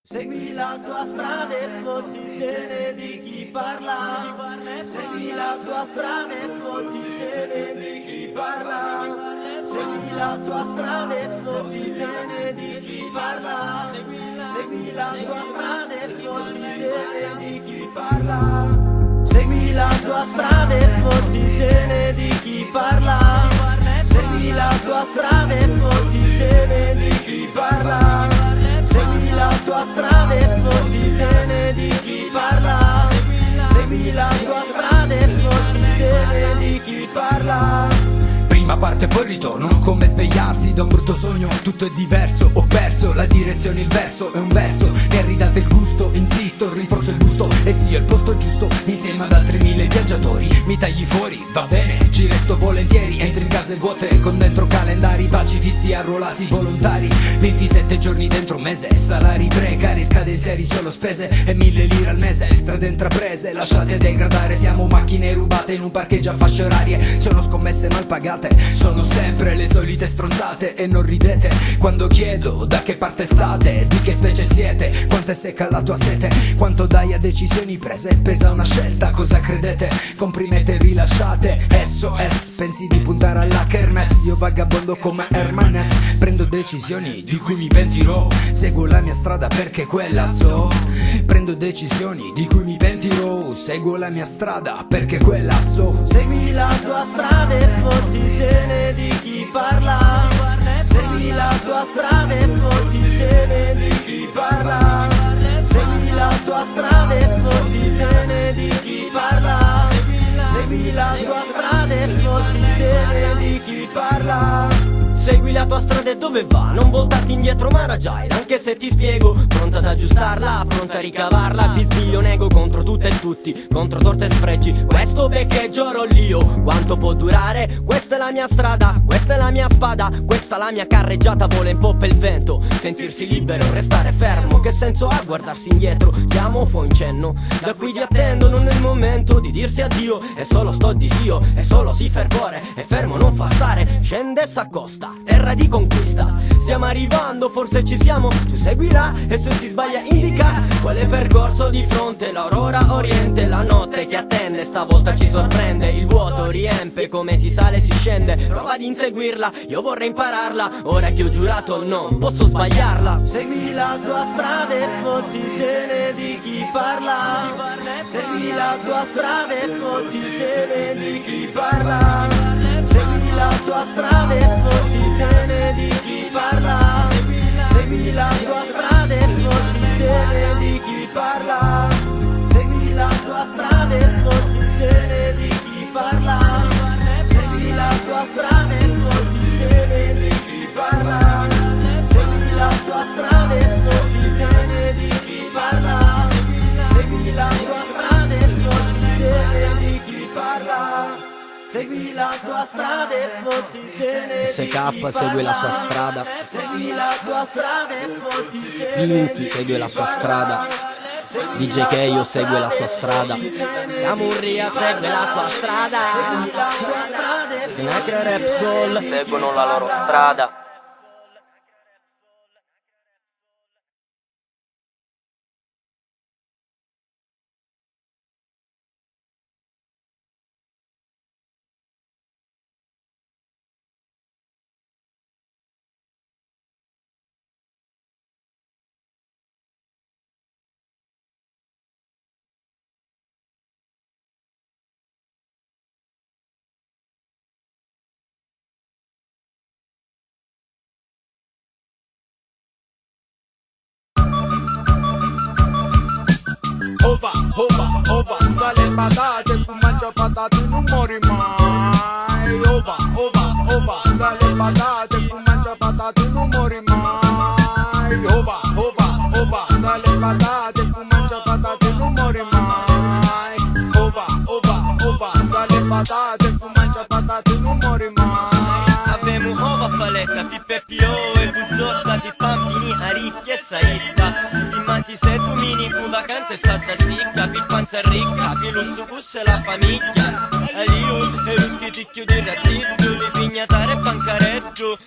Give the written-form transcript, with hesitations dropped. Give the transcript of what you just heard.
Segui la tua strada e fottitene di chi parla. Segui la tua strada e fottitene di chi parla. Segui la tua strada e fottitene di chi parla. Segui la tua strada e fottitene di chi parla. Segui la tua strada e fottitene di chi parla. Segui la tua strada e fottitene di chi parla. Segui la tua strada e fottitene di chi parla. Segui la tua strada e fottitene di chi parla. Prima parte poi ritorno, come svegliarsi da un brutto sogno. Tutto è diverso, ho perso la direzione, il verso è un verso che ridate il gusto. Insisto, rinforzo il busto e sia il posto giusto. Insieme ad altri 1000 viaggiatori mi tagli fuori, va bene, ci resto volentieri. Entri in case vuote con dentro calendari, pacifisti arruolati volontari. 27 giorni dentro un mese, salari precari, scadenziari solo spese e 1000 lire al mese. Strade intraprese, lasciate degradare. Siamo macchine rubate in un parcheggio a fasce orarie. Sono scommesse mal pagate, sono sempre le solite stronzate. E non ridete quando chiedo da che parte state, di che specie siete, quanto è secca la tua sete, quanto dai a decisioni prese, pesa una scelta, cosa credete, comprimete rilasciate, SOS, pensi di puntare alla kermesse, io vagabondo come Hermanes, prendo decisioni di cui mi pentirò, seguo la mia strada perché quella so, prendo decisioni di cui mi pentirò, seguo la mia strada perché quella so. Segui la tua strada e fottitene di chi parla. Segui la tua strada e fottitene di chi parla. Segui la tua strada e fottitene di chi parla. Segui la tua strada e fottitene di chi parla. Segui la tua strada e dove va? Non voltarti indietro ma raggiare. Anche se ti spiego, pronta ad aggiustarla, pronta a ricavarla. Bisbiglio nego contro tutte e tutti, contro torte e sfregi. Questo beccheggio rollio, quanto può durare? Questa è la mia strada, questa è la mia spada, questa la mia carreggiata, vola in poppa il vento. Sentirsi libero, restare fermo, che senso ha guardarsi indietro? Chiamo, fo incenno, da qui ti attendo, non è il momento di dirsi addio. È solo sto disio, è solo sì fervore, è fermo non fa stare, scende e s'accosta, terra di conquista. Stiamo arrivando, forse ci siamo, tu seguirà e se si sbaglia indica quale percorso di fronte. L'aurora oriente, la notte che attende, stavolta ci sorprende. Il vuoto riempie, come si sale si scende. Prova ad inseguirla, io vorrei impararla. Ora che ho giurato non posso sbagliarla. Segui la tua strada e fottitene di chi parla. Segui la tua strada e fottitene di chi parla. Segui la tua strada e fottitene di chi parla. Segui la tua strada e fottitene di chi parla. Segui la tua strada e fottitene di chi parla. Segui la tua strada e fottitene di chi parla. Segui la tua strada e fottitene di chi parla. Segui la tua strada e fottitene di chi parla. Segui la tua strada e fottitene di chi parla. SK segue la sua strada, Segui la tua strada e fottitene Zinchi segue la sua strada, DJ Keio segue la sua strada, Camurria segue la sua strada, Nacre Rap Soul seguono la loro strada. Ova, ova, ova, sale patate, tu mangia patate non muori mai. Ova, ova, ova, sale patate, tu mangia patate non muori mai. Ova, ova, ova, sale patate, tu mangia patate non muori mai. Ova, ova, ova, sale patate, tu mangia patate non muori mai. Avemo ova, paletta, pippe pio e buzzotta, di pampini, aricchie e saitta. Di manti se domini, cu vacanza è stata sicca, pi panza ricca, pi luzzo busse la famiglia. Aliu, e ruschi ticchio di razzitto, di pignatare e bancaretto.